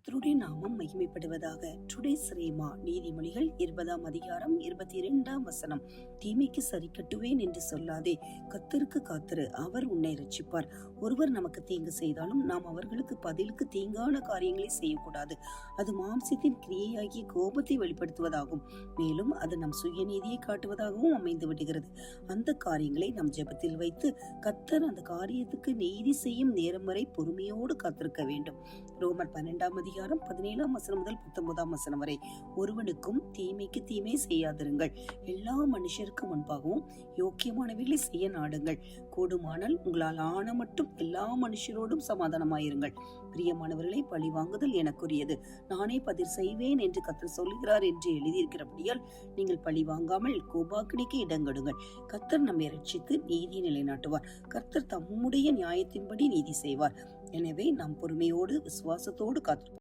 கர்த்தருடைய நாமம் மகிமைப்படுவதாக. டுடேஸ் ரேமா நீதிமொழிகள் 20ஆம் அதிகாரம் 22ஆம் வசனம். தீமைக்கு சரி கட்டுவேன் என்று சொல்லாதே, கர்த்தருக்கு காத்திரு, அவர் உன்னை ரட்சிப்பார். ஒருவர் நமக்கு தீங்கு செய்தாலும் நாம் அவர்களுக்கு பதிலுக்கு தீங்கான காரியங்களை செய்யக்கூடாது. அது மாம்சத்தின் கிரியையாகிய கோபத்தை வெளிப்படுத்துவதாகும். மேலும் அது நம் சுயநீதியை காட்டுவதாகவும் அமைந்து விடுகிறது. அந்த காரியங்களை நம் ஜெபத்தில் வைத்து கர்த்தர் அந்த காரியத்துக்கு நீதி செய்யும் நேரம் வரை பொறுமையோடு காத்திருக்க வேண்டும். ரோமர் 12ஆம் அதிகாரம் 17ஆம் வசனம் முதல் 19ஆம் வசனம் வரை. ஒருவனுக்கும் தீமைக்கு தீமை செய்யாதிருங்கள், எல்லா மனுஷருக்கு முன்பாகவும் யோக்கியமானவைகளை செய்ய நாடுங்கள். கூடுமானால் உங்களால் ஆன மட்டும் எல்லா மனுஷரோடும் சமாதானமாயிருங்கள். பிரியமானவர்களை, பழி வாங்குதல் எனக்குரியது, நானே பதில் செய்வேன் என்று கர்த்தர் சொல்லுகிறார் என்று எழுதியிருக்கிறபடியால் நீங்கள் பழி வாங்காமல் கோபாக்கினிக்கு இடங்கொடுங்கள். கர்த்தர் நம்மை ரட்சித்து நீதியை நிலைநாட்டுவார். கர்த்தர் தம்முடைய நியாயத்தின்படி நீதி செய்வார். எனவே நாம் பொறுமையோடு விசுவாசத்தோடு காத்திருப்போம்.